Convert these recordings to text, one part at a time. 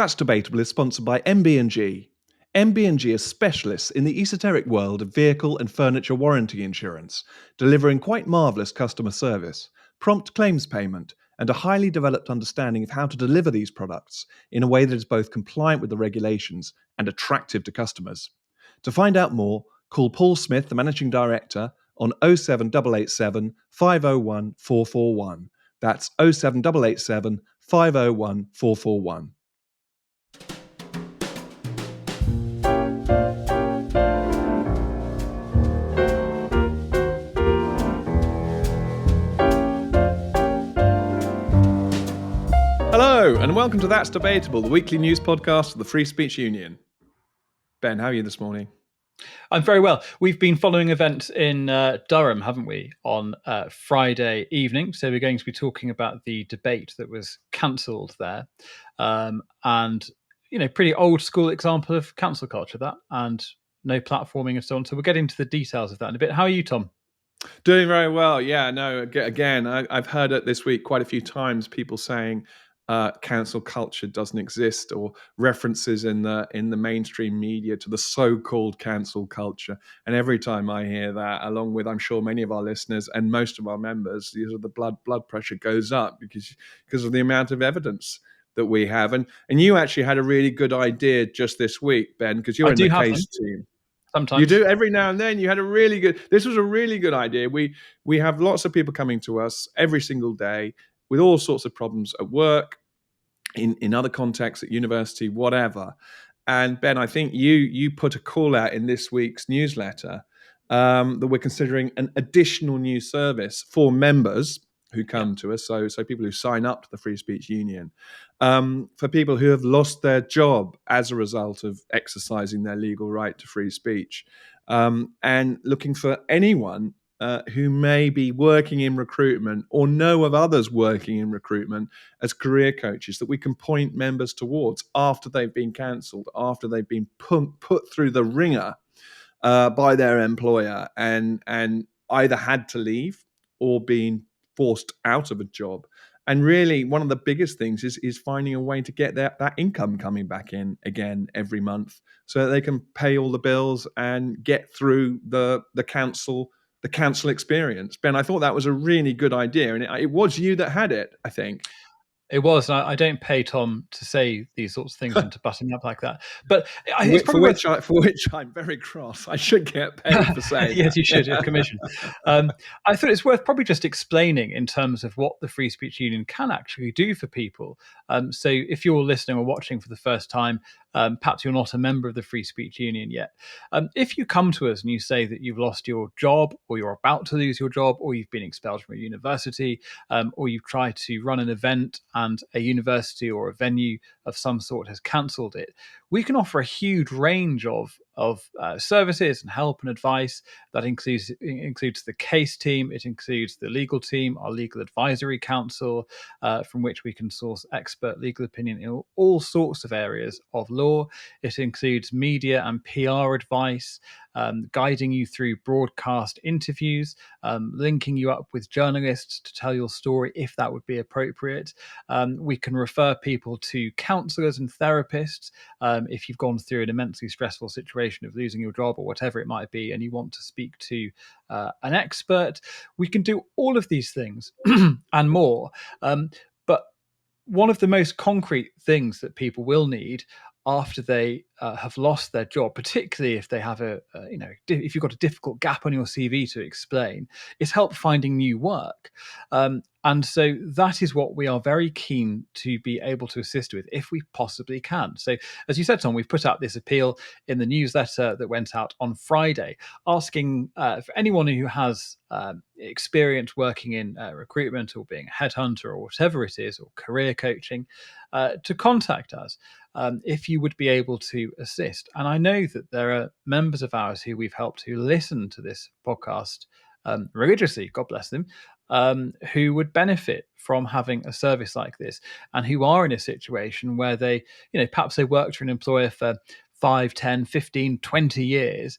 That's Debatable is sponsored by MB&G. MB&G are specialists in the esoteric world of vehicle and furniture warranty insurance, delivering quite marvellous customer service, prompt claims payment, and a highly developed understanding of how to deliver these products in a way that is both compliant with the regulations and attractive to customers. To find out more, call Paul Smith, the Managing Director, on 07887 501 441. That's 07887 501 441. Hello, and welcome to That's Debatable, the weekly news podcast of the Free Speech Union. Ben, how are you this morning? I'm very well. We've been following events in Durham, haven't we, on Friday evening. So we're going to be talking about the debate that was cancelled there. And, you know, pretty old school example of cancel culture, that, and no platforming and so on. So we'll get into the details of that in a bit. How are you, Tom? Doing very well. Yeah, no, again, I've heard it this week quite a few times, people saying cancel culture doesn't exist, or references in the mainstream media to the so-called cancel culture. And every time I hear that, along with, I'm sure, many of our listeners and most of our members, the blood pressure goes up because of the amount of evidence that we have. And you actually had a really good idea just this week, Ben, because you're in the case team. Sometimes. You do every now and then. You had a really good. This was a really good idea. We have lots of people coming to us every single day with all sorts of problems at work, in other contexts, at university, whatever. And Ben, I think you put a call out in this week's newsletter that we're considering an additional new service for members who come to us, so people who sign up to the Free Speech Union, for people who have lost their job as a result of exercising their legal right to free speech, and looking for anyone who may be working in recruitment or know of others working in recruitment as career coaches that we can point members towards after they've been cancelled, after they've been put through the ringer by their employer and either had to leave or been forced out of a job. And really, one of the biggest things is finding a way to get that income coming back in again every month, so that they can pay all the bills and get through the cancel experience. Ben, I thought that was a really good idea, and it was you that had it, I think. It was. I don't pay Tom to say these sorts of things and to button up like that. But for which I'm very cross. I should get paid for saying yes, that. You should, a commission. I thought it's worth probably just explaining in terms of what the Free Speech Union can actually do for people. So if you're listening or watching for the first time, perhaps you're not a member of the Free Speech Union yet. If you come to us and you say that you've lost your job, or you're about to lose your job, or you've been expelled from a university, or you've tried to run an event and a university or a venue of some sort has cancelled it, we can offer a huge range of services and help and advice. That includes the case team. It includes the legal team, our legal advisory council, from which we can source expert legal opinion in all sorts of areas of law. It includes media and PR advice, guiding you through broadcast interviews, linking you up with journalists to tell your story if that would be appropriate. We can refer people to counsellors and therapists if you've gone through an immensely stressful situation of losing your job or whatever it might be, and you want to speak to an expert. We can do all of these things and more. But one of the most concrete things that people will need after they have lost their job, particularly if they have if you've got a difficult gap on your CV to explain, is help finding new work. And so that is what we are very keen to be able to assist with if we possibly can. So, as you said, Tom, we've put out this appeal in the newsletter that went out on Friday, asking for anyone who has experience working in recruitment or being a headhunter or whatever it is, or career coaching, to contact us if you would be able to assist. And I know that there are members of ours who we've helped who listen to this podcast religiously, God bless them, who would benefit from having a service like this, and who are in a situation where they, perhaps they worked for an employer for 5, 10, 15, 20 years.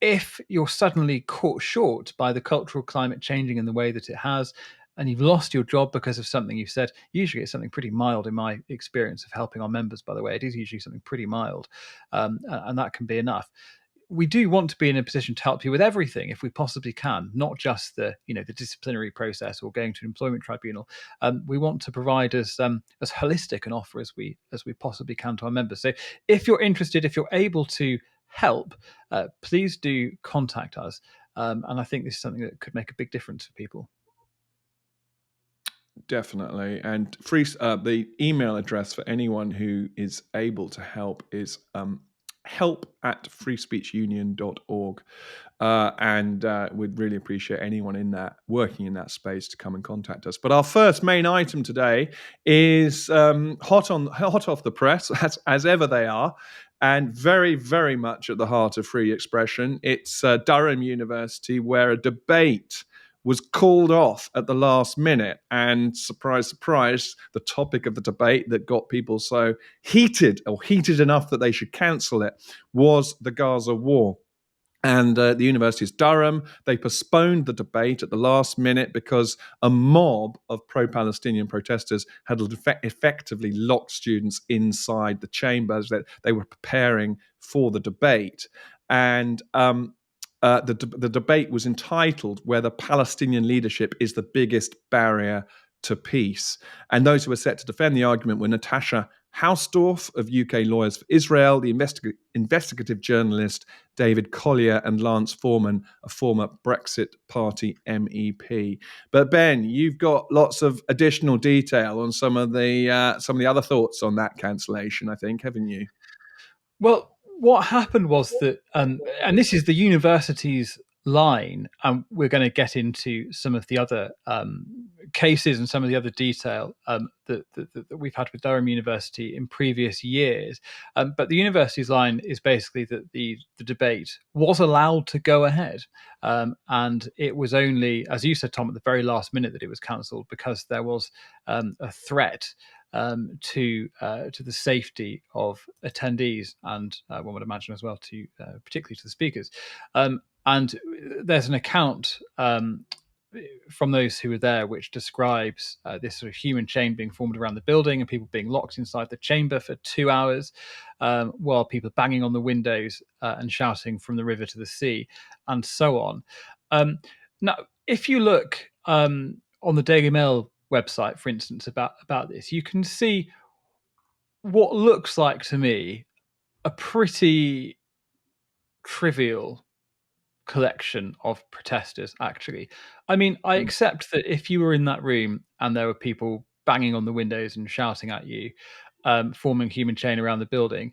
If you're suddenly caught short by the cultural climate changing in the way that it has, and you've lost your job because of something you've said, usually it's something pretty mild in my experience of helping our members, by the way. It is usually something pretty mild, and that can be enough. We do want to be in a position to help you with everything if we possibly can, not just the disciplinary process or going to an employment tribunal. We want to provide as holistic an offer as we possibly can to our members. So if you're interested, if you're able to help, please do contact us. And I think this is something that could make a big difference for people. Definitely. And the email address for anyone who is able to help is help@freespeechunion.org. And we'd really appreciate anyone working in that space to come and contact us. But our first main item today is hot off the press, as ever they are, and very, very much at the heart of free expression. It's Durham University, where a debate was called off at the last minute. And surprise, surprise, the topic of the debate that got people so heated enough that they should cancel it was the Gaza war. And the University of Durham, they postponed the debate at the last minute because a mob of pro-Palestinian protesters had effectively locked students inside the chambers that they were preparing for the debate. And the debate was entitled "Whether Palestinian Leadership is the Biggest Barrier to Peace." And those who were set to defend the argument were Natasha Hausdorff of UK Lawyers for Israel, the investigative journalist David Collier, and Lance Foreman, a former Brexit Party MEP. But Ben, you've got lots of additional detail on some of the other thoughts on that cancellation, I think, haven't you? Well, what happened was that, and this is the university's line, and we're going to get into some of the other cases and some of the other detail that we've had with Durham University in previous years. But the university's line is basically that the debate was allowed to go ahead. And it was only, as you said, Tom, at the very last minute that it was cancelled because there was a threat to the safety of attendees, and one would imagine as well to particularly to the speakers. And there's an account from those who were there which describes this sort of human chain being formed around the building and people being locked inside the chamber for 2 hours while people banging on the windows and shouting "from the river to the sea" and so on. Now, if you look on the Daily Mail website, for instance, about this, you can see what looks like to me a pretty trivial collection of protesters, actually. I mean, I accept that if you were in that room and there were people banging on the windows and shouting at you, forming a human chain around the building,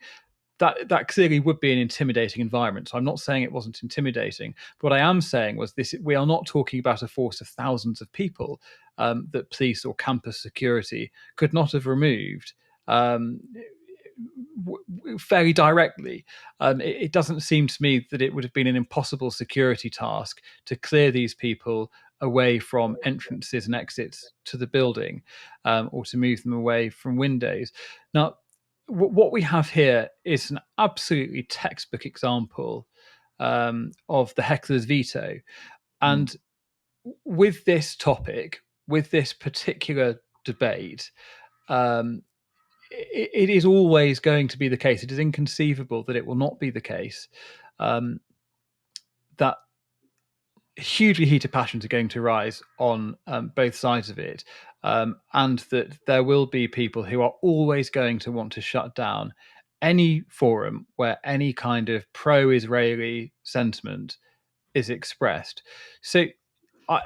that clearly would be an intimidating environment. So I'm not saying it wasn't intimidating. But what I am saying was this: we are not talking about a force of thousands of people that police or campus security could not have removed fairly directly. It doesn't seem to me that it would have been an impossible security task to clear these people away from entrances and exits to the building, or to move them away from windows. Now, what we have here is an absolutely textbook example of the heckler's veto. And with this topic, with this particular debate, it is always going to be the case. It is inconceivable that it will not be the case that hugely heated passions are going to rise on both sides of it, and that there will be people who are always going to want to shut down any forum where any kind of pro-Israeli sentiment is expressed. So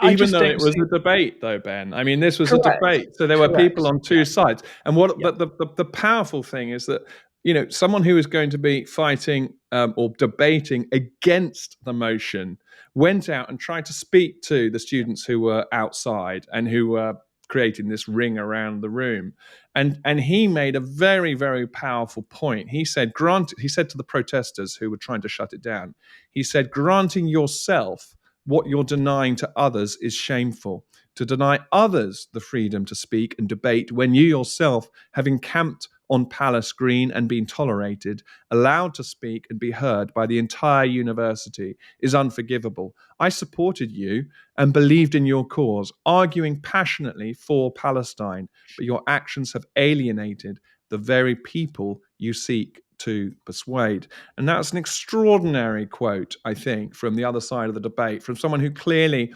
Even though it was a debate, though, Ben. I mean, this was a debate, so there were people on two sides. And but the powerful thing is that someone who is going to be fighting or debating against the motion went out and tried to speak to the students who were outside and who were creating this ring around the room, and he made a very, very powerful point. He said to the protesters who were trying to shut it down, he said, "Granting yourself what you're denying to others is shameful. To deny others the freedom to speak and debate when you yourself have encamped on Palace Green and been tolerated, allowed to speak and be heard by the entire university, is unforgivable. I supported you and believed in your cause, arguing passionately for Palestine, but your actions have alienated the very people you seek to persuade. And that's an extraordinary quote, I think, from the other side of the debate, from someone who clearly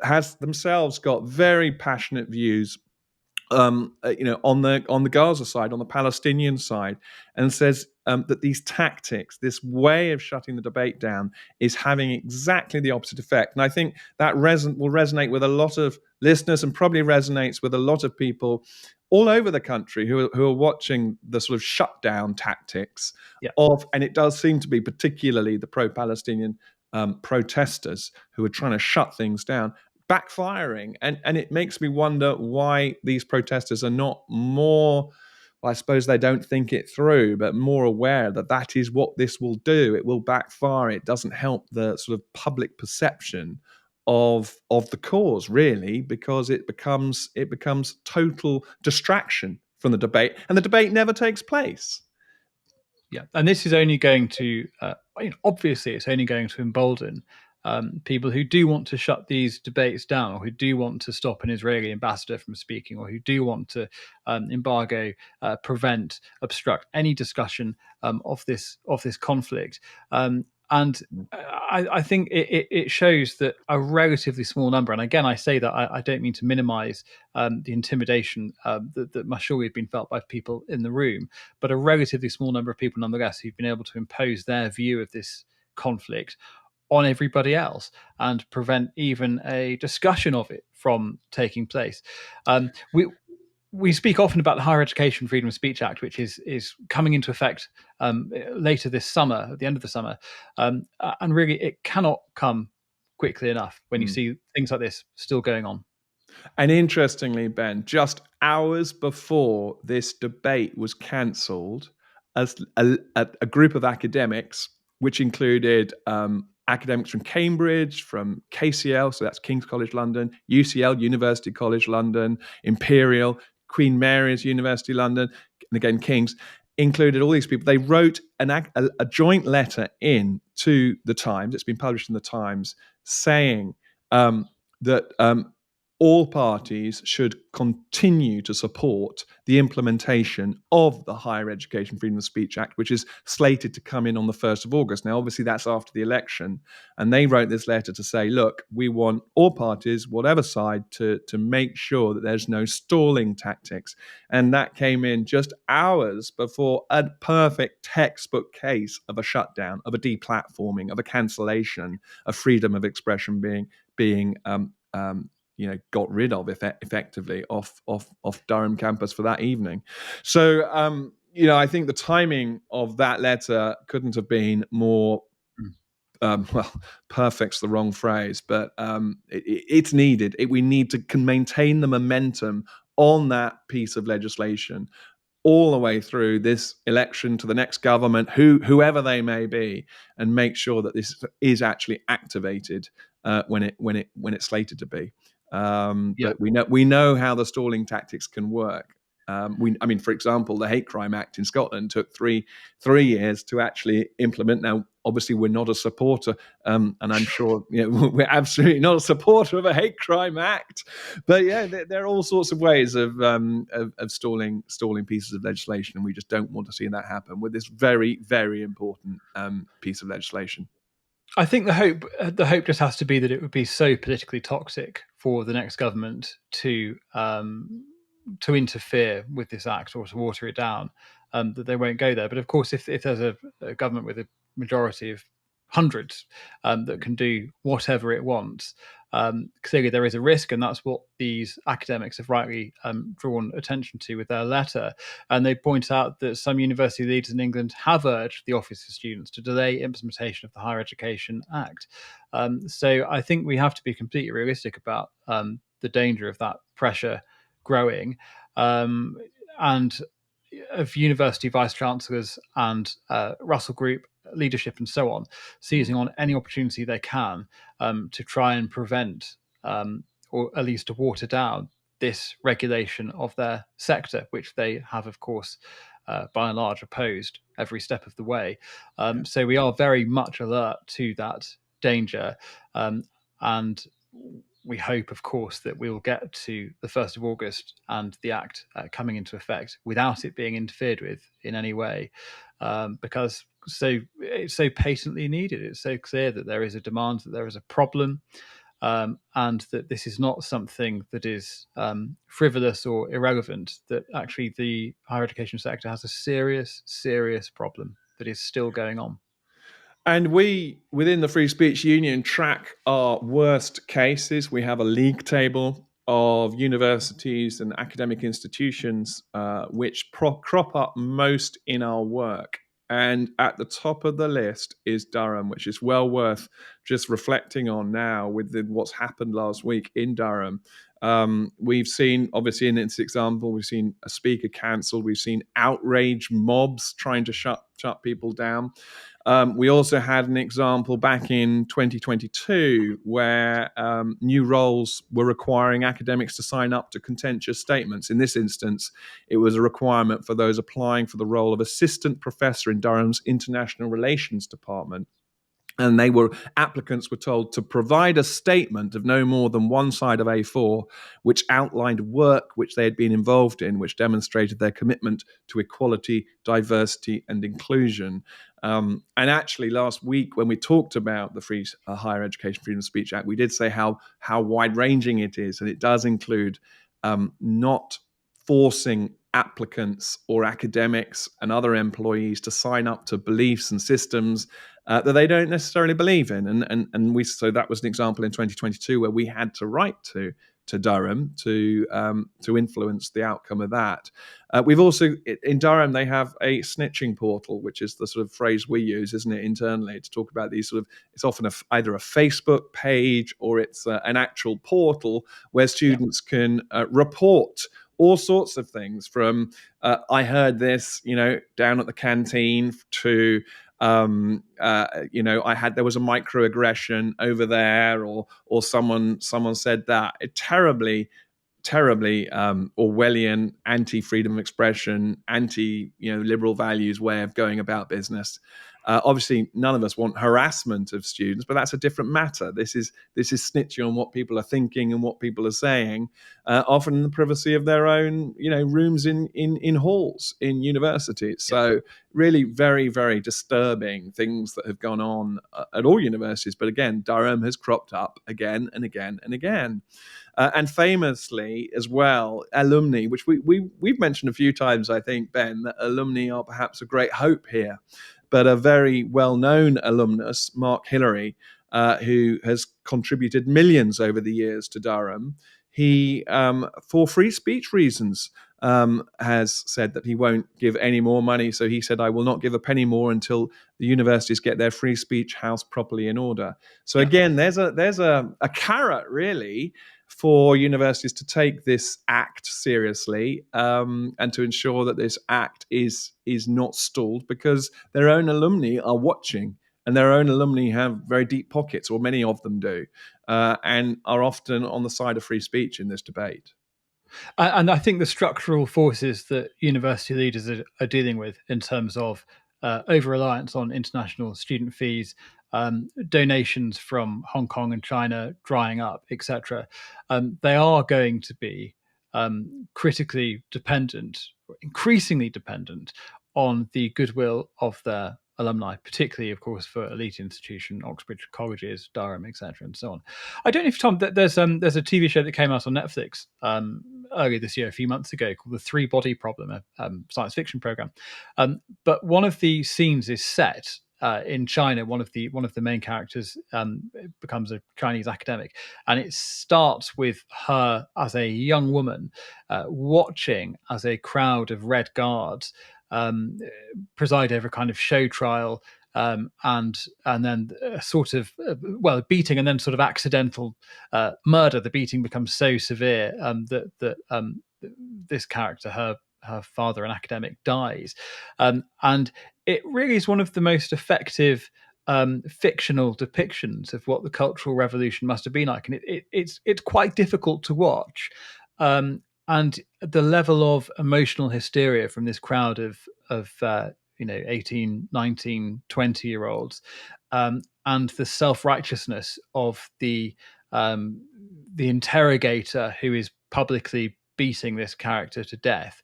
has themselves got very passionate views, on the Gaza side, on the Palestinian side, and says that these tactics, this way of shutting the debate down, is having exactly the opposite effect. And I think that will resonate with a lot of listeners, and probably resonates with a lot of people all over the country who are watching the sort of shutdown tactics and it does seem to be particularly the pro-Palestinian protesters who are trying to shut things down, backfiring. And it makes me wonder why these protesters are not more, well, I suppose they don't think it through, but more aware that that is what this will do. It will backfire. It doesn't help the sort of public perception of the cause, really, because it becomes total distraction from the debate, and the debate never takes place. Yeah, and this is only going to, obviously, it's only going to embolden people who do want to shut these debates down, or who do want to stop an Israeli ambassador from speaking, or who do want to embargo, prevent, obstruct any discussion of this conflict. And I think it shows that a relatively small number, and again, I say that I don't mean to minimize the intimidation that must surely have been felt by people in the room, but a relatively small number of people nonetheless who've been able to impose their view of this conflict on everybody else and prevent even a discussion of it from taking place. We speak often about the Higher Education Freedom of Speech Act, which is coming into effect later this summer, at the end of the summer, and really it cannot come quickly enough when you see things like this still going on. And interestingly, Ben, just hours before this debate was cancelled, as a group of academics, which included academics from Cambridge, from KCL, so that's King's College London, UCL, University College London, Imperial, Queen Mary's University London, and again King's, included all these people. They wrote a joint letter in to the Times. It's been published in the Times, saying that all parties should continue to support the implementation of the Higher Education Freedom of Speech Act, which is slated to come in on the 1st of August. Now, obviously, that's after the election. And they wrote this letter to say, look, we want all parties, whatever side, to make sure that there's no stalling tactics. And that came in just hours before a perfect textbook case of a shutdown, of a deplatforming, of a cancellation, of freedom of expression being got rid of effectively off Durham campus for that evening. So, I think the timing of that letter couldn't have been more, perfect's the wrong phrase, but it's needed. We need to maintain the momentum on that piece of legislation all the way through this election to the next government, whoever they may be, and make sure that this is actually activated when it's slated to be. But we know how the stalling tactics can work. For example, the Hate Crime Act in Scotland took three years to actually implement. Now, obviously, we're not a supporter, and I'm sure we're absolutely not a supporter of a Hate Crime Act. But yeah, there are all sorts of ways of stalling pieces of legislation, and we just don't want to see that happen with this very, very important piece of legislation. I think the hope just has to be that it would be so politically toxic for the next government to interfere with this act or to water it down, that they won't go there. But of course, if there's a government with a majority of hundreds that can do whatever it wants, clearly there is a risk, and that's what these academics have rightly drawn attention to with their letter. And they point out that some university leaders in England have urged the Office for Students to delay implementation of the Higher Education Act. So I think we have to be completely realistic about the danger of that pressure growing, and of university vice chancellors and Russell Group leadership and so on seizing on any opportunity they can to try and prevent, or at least to water down, this regulation of their sector, which they have, of course, by and large opposed every step of the way. So we are very much alert to that danger, and we hope, of course, that we will get to the 1st of August and the Act coming into effect without it being interfered with in any way, because it's so patently needed. It's so clear that there is a demand, that there is a problem, and that this is not something that is frivolous or irrelevant, that actually the higher education sector has a serious, serious problem that is still going on. And we, within the Free Speech Union, track our worst cases. We have a league table of universities and academic institutions which crop up most in our work. And at the top of the list is Durham, which is well worth just reflecting on now with what's happened last week in Durham. We've seen, obviously, in this example, we've seen a speaker cancelled. We've seen outrage mobs trying to shut people down. We also had an example back in 2022 where new roles were requiring academics to sign up to contentious statements. In this instance, it was a requirement for those applying for the role of assistant professor in Durham's International Relations Department. And applicants were told to provide a statement of no more than one side of A4, which outlined work which they had been involved in, which demonstrated their commitment to equality, diversity, and inclusion. And actually, last week, when we talked about the Free Higher Education Freedom of Speech Act, we did say how wide-ranging it is, and it does include not forcing applicants or academics and other employees to sign up to beliefs and systems that they don't necessarily believe in. And so that was an example in 2022 where we had to write to Durham to influence the outcome of that. We've also, in Durham, they have a snitching portal, which is the sort of phrase we use, isn't it, internally, to talk about these sort of, it's often either a Facebook page or it's an actual portal where students can report all sorts of things, from I heard this, down at the canteen, to there was a microaggression over there, or someone said that. Terribly Orwellian, anti-freedom of expression, anti-liberal values way of going about business. Obviously, none of us want harassment of students, but that's a different matter. This is snitching on what people are thinking and what people are saying, often in the privacy of their own, rooms in halls in universities. So really very, very disturbing things that have gone on at all universities. But again, Durham has cropped up again and again and again. And famously as well, alumni, which we've mentioned a few times, I think, Ben, that alumni are perhaps a great hope here. But a very well-known alumnus, Mark Hillary, who has contributed millions over the years to Durham, he, for free speech reasons, has said that he won't give any more money. So he said, I will not give a penny more until the universities get their free speech house properly in order. So again, there's a carrot, really, for universities to take this act seriously, and to ensure that this act is not stalled, because their own alumni are watching, and their own alumni have very deep pockets, or many of them do, and are often on the side of free speech in this debate. And I think the structural forces that university leaders are dealing with in terms of over-reliance on international student fees, donations from Hong Kong and China drying up, etc., they are going to be critically dependent, increasingly dependent on the goodwill of their alumni, particularly, of course, for elite institution, Oxbridge colleges, Durham, etc., and so on. I don't know if, Tom, that there's a TV show that came out on Netflix earlier this year, a few months ago, called The Three Body Problem, a science fiction program. But one of the scenes is set in China. One of the main characters becomes a Chinese academic, and it starts with her as a young woman watching as a crowd of Red Guards preside over a kind of show trial, and then sort of beating, and then sort of accidental murder. The beating becomes so severe that this character, her father, an academic, dies, and it really is one of the most effective fictional depictions of what the Cultural Revolution must have been like, and it's quite difficult to watch. And the level of emotional hysteria from this crowd of of 18, 19, 20-year-olds, and the self-righteousness of the interrogator who is publicly beating this character to death,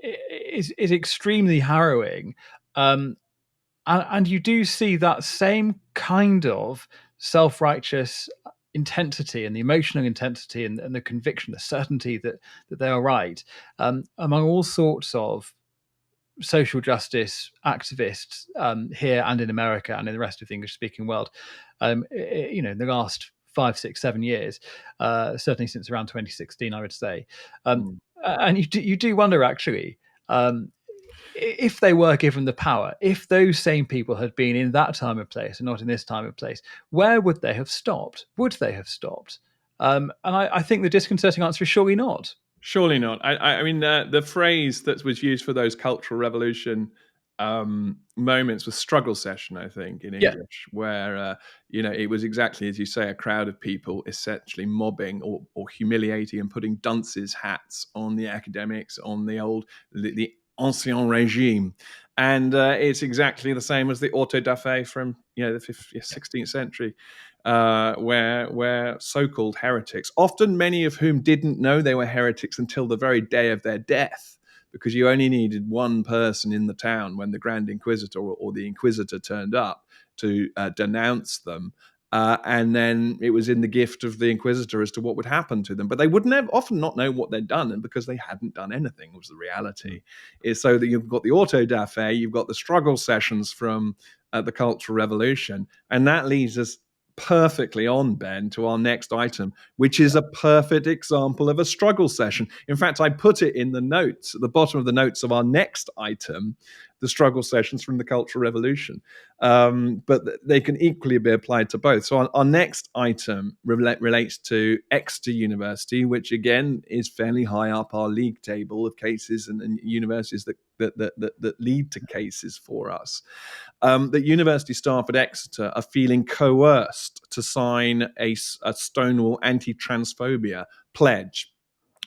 is extremely harrowing. And you do see that same kind of self-righteous intensity and the emotional intensity and the conviction, the certainty that they are right, among all sorts of social justice activists here and in America and in the rest of the English-speaking world. In the last 5, 6, 7 years, certainly since around 2016, I would say. And you do wonder, actually, if they were given the power, if those same people had been in that time and place and not in this time and place, where would they have stopped? Would they have stopped? And I think the disconcerting answer is surely not. Surely not. I mean, the phrase that was used for those cultural revolution moments was struggle session, I think, in English, where it was exactly as you say, a crowd of people essentially mobbing or humiliating and putting dunces hats on the academics, on the ancien regime. And it's exactly the same as the auto-da-fe from the 16th century, where so-called heretics, often many of whom didn't know they were heretics until the very day of their death, because you only needed one person in the town when the Grand Inquisitor or the Inquisitor turned up to denounce them. And then it was in the gift of the Inquisitor as to what would happen to them. But they would often not know what they'd done, and because they hadn't done anything was the reality. Is so that you've got the auto-da-fe, you've got the struggle sessions from the Cultural Revolution, and that leads us perfectly on, Ben, to our next item, which is a perfect example of a struggle session. In fact, I put it in the notes, at the bottom of the notes of our next item, the struggle sessions from the Cultural Revolution. But they can equally be applied to both. So our next item relates to Exeter University, which again is fairly high up our league table of cases and universities that lead to cases for us. That university staff at Exeter are feeling coerced to sign a Stonewall anti-transphobia pledge.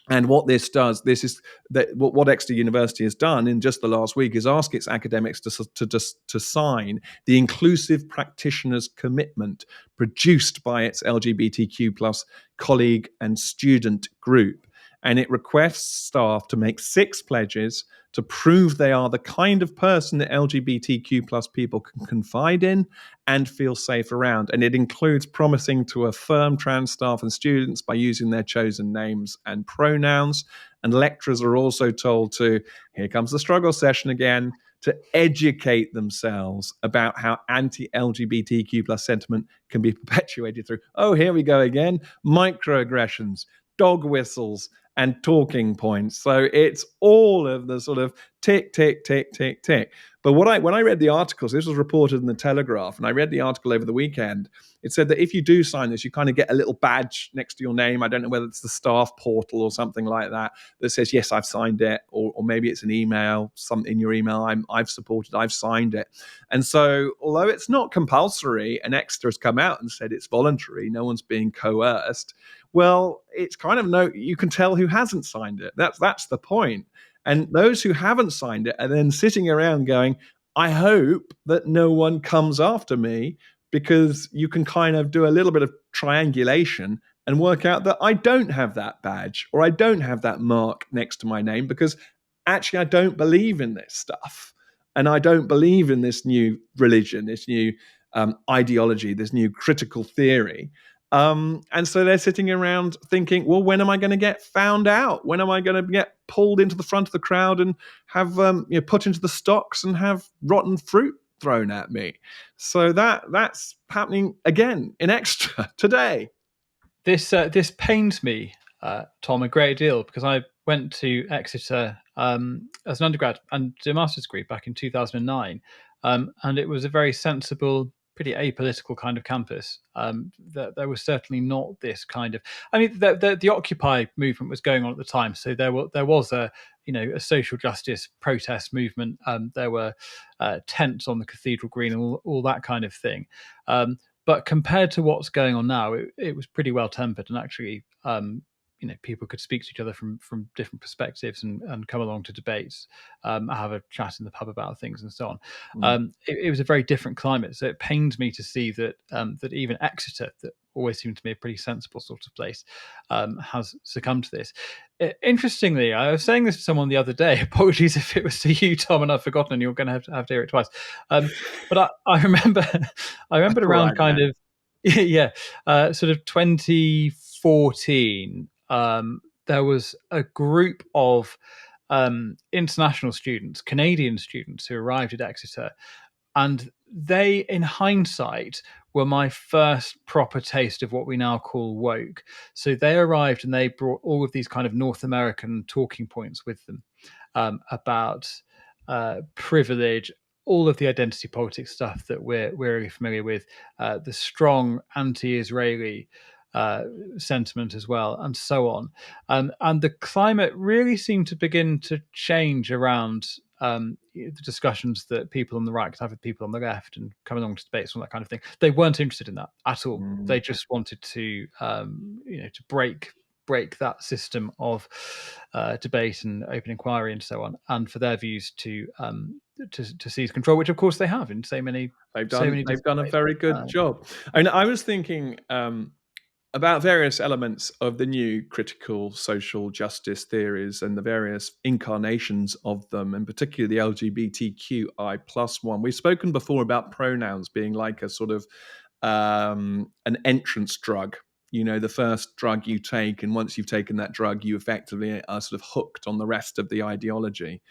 And what this does, this is that what Exeter University has done in just the last week is ask its academics to sign the inclusive practitioners commitment produced by its LGBTQ plus colleague and student group. And it requests staff to make 6 pledges to prove they are the kind of person that LGBTQ plus people can confide in and feel safe around. And it includes promising to affirm trans staff and students by using their chosen names and pronouns. And lecturers are also told to, here comes the struggle session again, to educate themselves about how anti-LGBTQ plus sentiment can be perpetuated through, here we go again, microaggressions, dog whistles, and talking points. So it's all of the sort of tick, tick, tick, tick, tick. But when I read the articles, this was reported in the Telegraph, and I read the article over the weekend, it said that if you do sign this, you kind of get a little badge next to your name. I don't know whether it's the staff portal or something like that says, yes, I've signed it, or maybe it's an email, something in your email, I've supported, I've signed it. And so although it's not compulsory, and Exeter has come out and said it's voluntary, no one's being coerced, well, it's kind of you can tell who hasn't signed it. That's the point. And those who haven't signed it are then sitting around going, I hope that no one comes after me, because you can kind of do a little bit of triangulation and work out that I don't have that badge or I don't have that mark next to my name, because actually I don't believe in this stuff. And I don't believe in this new religion, this new ideology, this new critical theory. And so they're sitting around thinking, well, when am I going to get found out? When am I going to get pulled into the front of the crowd and have put into the stocks and have rotten fruit thrown at me? So that's happening again in Exeter today. This pains me, Tom, a great deal, because I went to Exeter as an undergrad and did a master's degree back in 2009, and it was a very sensible, pretty apolitical kind of campus. There was certainly not this kind of. I mean, the Occupy movement was going on at the time, so there was a social justice protest movement. There were tents on the Cathedral Green and all that kind of thing. But compared to what's going on now, it was pretty well tempered and actually people could speak to each other from different perspectives and come along to debates, have a chat in the pub about things and so on. It was a very different climate, so it pained me to see that that even Exeter, that always seemed to be a pretty sensible sort of place, has succumbed to this. Interestingly, I was saying this to someone the other day. Apologies if it was to you, Tom, and I've forgotten, and you're going to have to hear it twice. But I remember, I remembered All around right, kind man. of yeah, sort of 2014. There was a group of international students, Canadian students, who arrived at Exeter, and they, in hindsight, were my first proper taste of what we now call woke. So they arrived and they brought all of these kind of North American talking points with them, about privilege, all of the identity politics stuff that we're really familiar with, the strong anti-Israeli sentiment as well, and so on. And the climate really seemed to begin to change around the discussions that people on the right could have with people on the left, and come along to debates and all that kind of thing. They weren't interested in that at all. They just wanted to, to break that system of debate and open inquiry and so on, and for their views to seize control, which of course they have in so many They've different done a ways. very good job. And I was thinking about various elements of the new critical social justice theories and the various incarnations of them, and particularly the LGBTQI plus one. We've spoken before about pronouns being like a sort of an entrance drug. The first drug you take, and once you've taken that drug, you effectively are sort of hooked on the rest of the ideology.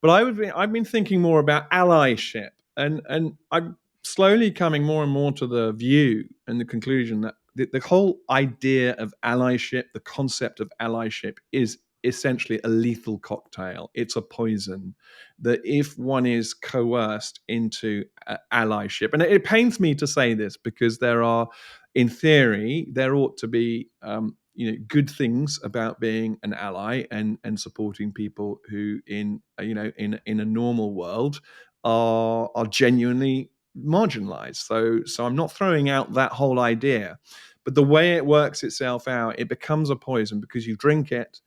But I've been thinking more about allyship, and I'm slowly coming more and more to the view and the conclusion that the whole idea of allyship, the concept of allyship, is essentially a lethal cocktail. It's a poison that, if one is coerced into allyship, and it pains me to say this because there are, in theory, there ought to be good things about being an ally and supporting people who in a normal world are genuinely marginalized. So I'm not throwing out that whole idea, but the way it works itself out, it becomes a poison because you drink it,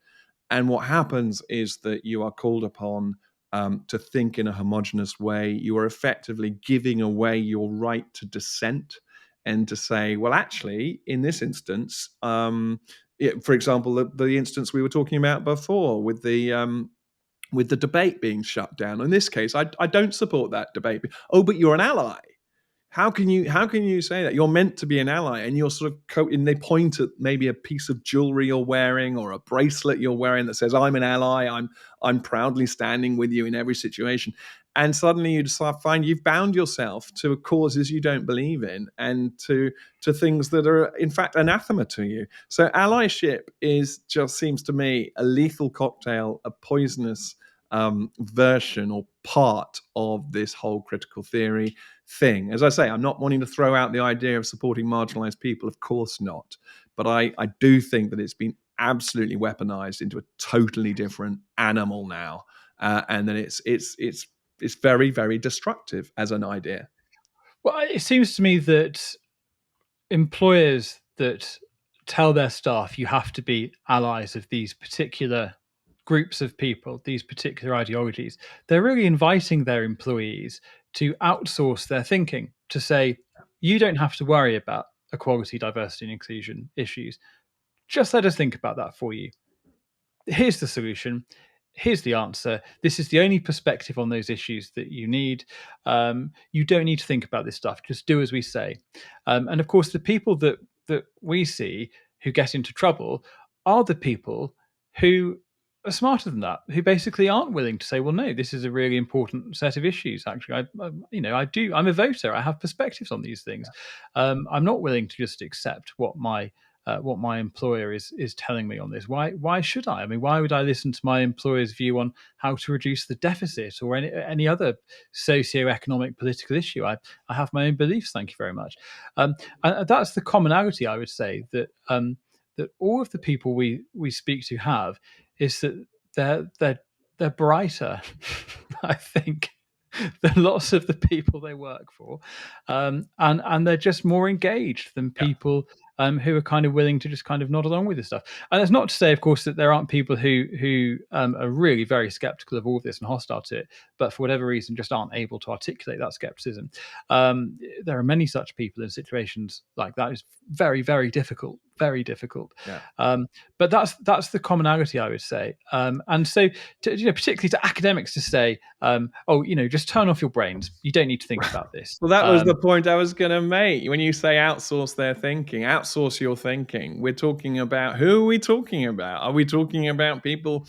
and what happens is that you are called upon to think in a homogenous way. You are effectively giving away your right to dissent and to say, well, actually, in this instance, for example, the instance we were talking about before with the debate being shut down. In this case, I don't support that debate. Oh, but you're an ally. How can you say that? You're meant to be an ally, and you're sort of and they point at maybe a piece of jewelry you're wearing or a bracelet you're wearing that says, "I'm an ally. I'm proudly standing with you in every situation." And suddenly you find you've bound yourself to causes you don't believe in, and to things that are in fact anathema to you. So allyship seems to me a lethal cocktail, a poisonous version or part of this whole critical theory thing. As I say, I'm not wanting to throw out the idea of supporting marginalized people, of course not. But I do think that it's been absolutely weaponized into a totally different animal now, and that it's very, very destructive as an idea. Well, it seems to me that employers that tell their staff you have to be allies of these particular groups of people, these particular ideologies, they're really inviting their employees to outsource their thinking, to say, you don't have to worry about equality, diversity, and inclusion issues. Just let us think about that for you. Here's the solution. Here's the answer. This is the only perspective on those issues that you need. You don't need to think about this stuff. Just do as we say. And of course, the people that we see who get into trouble are the people who are smarter than that, who basically aren't willing to say, well, no, this is a really important set of issues. Actually, I'm a voter. I have perspectives on these things. I'm not willing to just accept what my employer is telling me on this. Why should I? I mean, why would I listen to my employer's view on how to reduce the deficit or any other socio-economic political issue? I have my own beliefs. Thank you very much. And that's the commonality, I would say, that that all of the people we speak to have, is that they're brighter, I think, than lots of the people they work for, and they're just more engaged than people who are kind of willing to just kind of nod along with this stuff. And that's not to say, of course, that there aren't people who are really very skeptical of all of this and hostile to it, but for whatever reason just aren't able to articulate that skepticism. There are many such people in situations like that. It's very, very difficult, very difficult. Yeah. But that's the commonality, I would say. And so, particularly to academics to say, just turn off your brains. You don't need to think about this. Well, that was the point I was going to make. When you say outsource their thinking, outsource your thinking, we're talking about, who are we talking about? Are we talking about people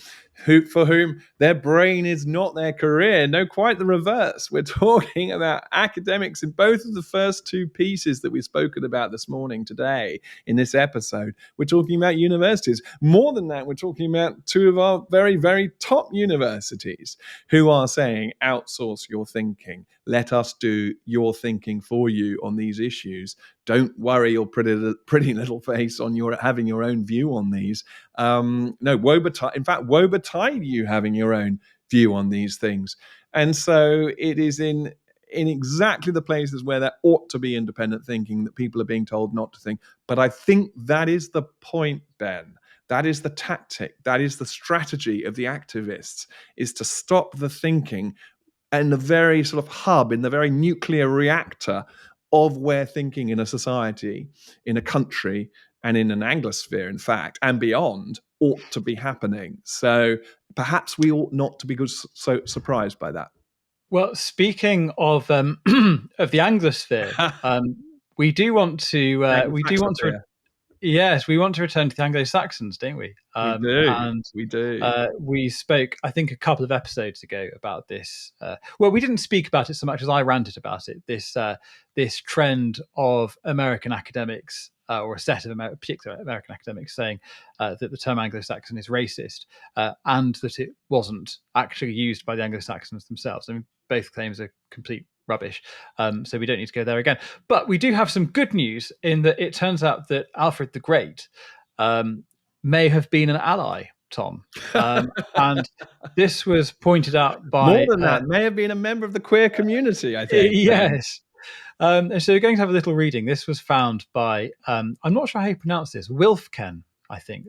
for whom their brain is not their career? No, quite the reverse. We're talking about academics in both of the first two pieces that we've spoken about this morning today in this episode. We're talking about universities. More than that, we're talking about two of our very, very top universities who are saying, outsource your thinking. Let us do your thinking for you on these issues. Don't worry your pretty little face on your having your own view on these. No, woe betide you having your own view on these things. And so it is in exactly the places where there ought to be independent thinking that people are being told not to think. But I think that is the point, Ben. That is the tactic. That is the strategy of the activists, is to stop the thinking and the very sort of hub, in the very nuclear reactor of where thinking in a society, in a country, and in an Anglosphere, in fact, and beyond, ought to be happening. So perhaps we ought not to be so surprised by that. Well, speaking of of the Anglosphere, we do want to yes, we want to return to the Anglo-Saxons, don't we? We do. We spoke, I think, a couple of episodes ago about this. Well, we didn't speak about it so much as I ranted about it. This trend of American academics, or a set of particular American academics, saying that the term Anglo-Saxon is racist, and that it wasn't actually used by the Anglo-Saxons themselves. I mean, both claims are complete rubbish, so we don't need to go there again. But we do have some good news in that it turns out that Alfred the Great may have been an ally, Tom, and this was pointed out by more than that, may have been a member of the queer community, I think. Yes. So we're going to have a little reading. This was found by I'm not sure how you pronounce this, Wilfken, I think,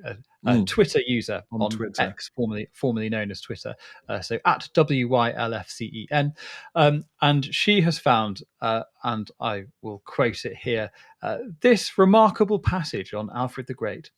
a Twitter user on Twitter. X, formerly known as Twitter, so at WYLFCEN. And she has found, and I will quote it here, this remarkable passage on Alfred the Great.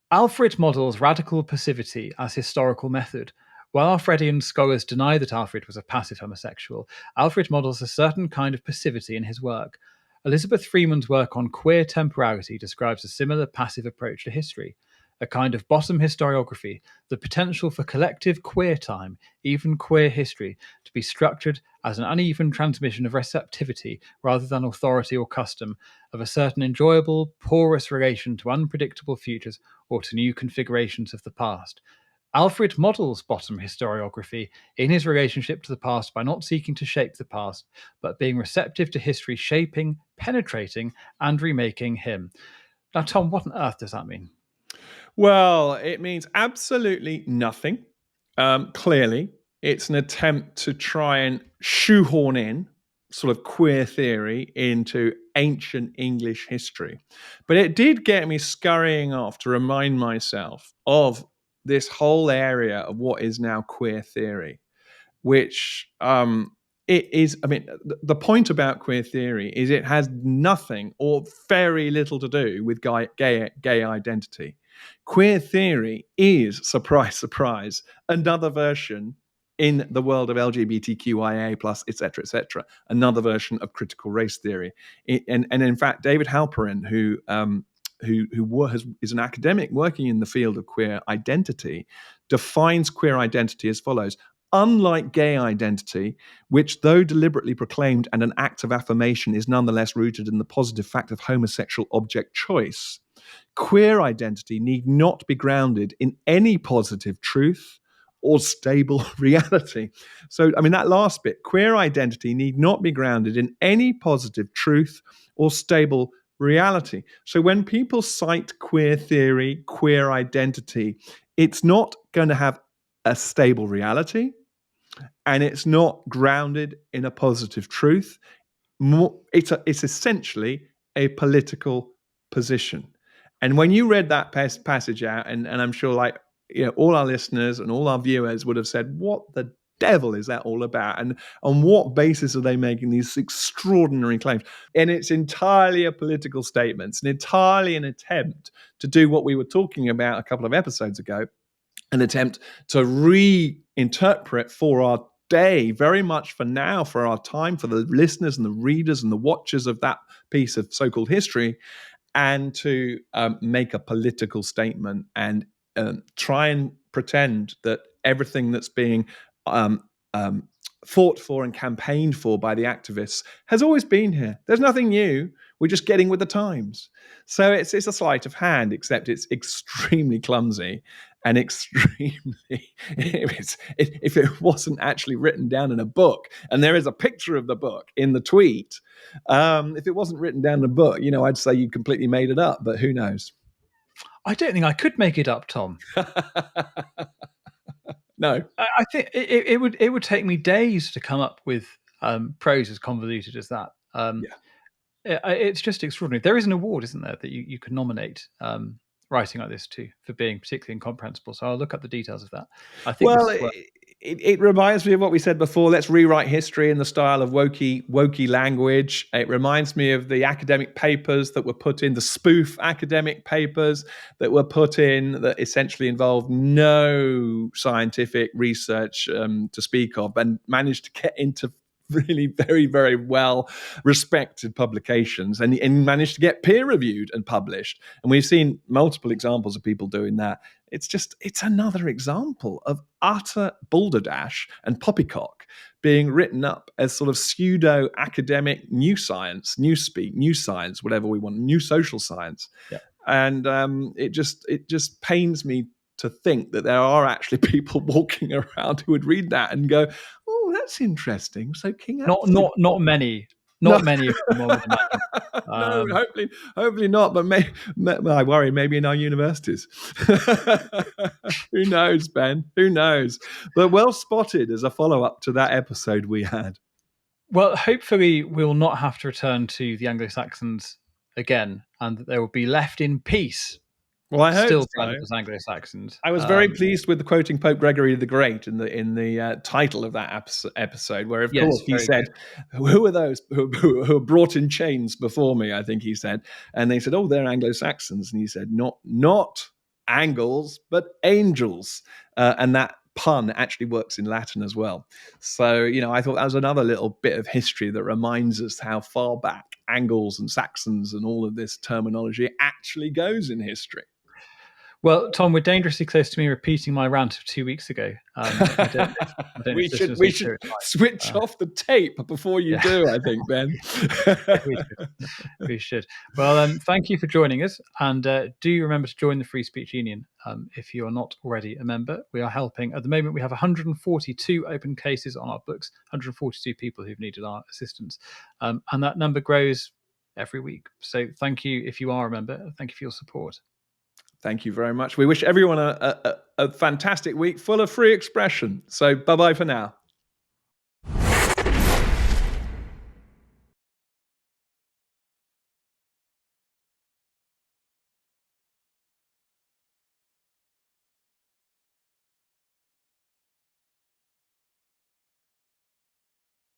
Alfred models radical passivity as historical method. While Alfredian scholars deny that Alfred was a passive homosexual, Alfred models a certain kind of passivity in his work. Elizabeth Freeman's work on queer temporality describes a similar passive approach to history, a kind of bottom historiography, the potential for collective queer time, even queer history, to be structured as an uneven transmission of receptivity rather than authority or custom, of a certain enjoyable, porous relation to unpredictable futures or to new configurations of the past. Alfred models bottom historiography in his relationship to the past by not seeking to shape the past, but being receptive to history shaping, penetrating, and remaking him. Now, Tom, what on earth does that mean? Well, it means absolutely nothing. Clearly, it's an attempt to try and shoehorn in sort of queer theory into ancient English history. But it did get me scurrying off to remind myself of this whole area of what is now queer theory, which it is, I mean, the point about queer theory is it has nothing or very little to do with gay identity. Queer theory is, surprise, surprise, another version in the world of LGBTQIA plus, etc., another version of critical race theory. And in fact, David Halperin, who is an academic working in the field of queer identity, defines queer identity as follows. Unlike gay identity, which, though deliberately proclaimed and an act of affirmation, is nonetheless rooted in the positive fact of homosexual object choice, queer identity need not be grounded in any positive truth or stable reality. So, I mean, that last bit, queer identity need not be grounded in any positive truth or stable reality. So when people cite queer theory, queer identity, it's not going to have a stable reality, and it's not grounded in a positive truth. It's essentially a political position. And when you read that passage out, and I'm sure, like, all our listeners and all our viewers would have said, what the devil is that all about? And on what basis are they making these extraordinary claims? And it's entirely a political statement. It's entirely an attempt to do what we were talking about a couple of episodes ago, an attempt to reinterpret for our day, very much for now, for our time, for the listeners and the readers and the watchers of that piece of so-called history, and to make a political statement and try and pretend that everything that's being fought for and campaigned for by the activists has always been here. There's nothing new. We're just getting with the times. So it's a sleight of hand, except it's extremely clumsy and extremely. If it wasn't actually written down in a book, and there is a picture of the book in the tweet, if it wasn't written down in a book, I'd say you completely made it up. But who knows? I don't think I could make it up, Tom. No, I think it would take me days to come up with prose as convoluted as that. It's just extraordinary. There is an award, isn't there, that you can nominate writing like this for being particularly incomprehensible. So I'll look up the details of that. I think. Well, it reminds me of what we said before. Let's rewrite history in the style of wokey language. It reminds me of the academic papers that were put in, the spoof academic papers that were put in, that essentially involved no scientific research to speak of, and managed to get into really very, very well respected publications and managed to get peer reviewed and published. And we've seen multiple examples of people doing that. It's another example of utter balderdash and poppycock being written up as sort of pseudo academic new science, newspeak, new science, whatever we want, new social science. Yeah. And it just pains me to think that there are actually people walking around who would read that and go, "Oh, that's interesting." So King Alfred, not many. Not many of them, I would imagine. No, hopefully not. But I worry, maybe in our universities. Who knows, Ben? Who knows? But well spotted as a follow-up to that episode we had. Well, hopefully we'll not have to return to the Anglo-Saxons again, and that they will be left in peace. Well, I hope still so. as Anglo-Saxons. I was very pleased with the quoting Pope Gregory the Great in the title of that episode, where of course he said, "Who are those who are brought in chains before me?" I think he said, and they said, "Oh, they're Anglo-Saxons," and he said, "Not Angles, but angels," and that pun actually works in Latin as well. So I thought that was another little bit of history that reminds us how far back Angles and Saxons and all of this terminology actually goes in history. Well, Tom, we're dangerously close to me repeating my rant of 2 weeks ago. We should switch off the tape before you do, I think, Ben. We should. Well, thank you for joining us. And do remember to join the Free Speech Union if you are not already a member. We are helping. At the moment, we have 142 open cases on our books, 142 people who've needed our assistance. And that number grows every week. So thank you if you are a member. Thank you for your support. Thank you very much. We wish everyone a fantastic week full of free expression. So bye-bye for now.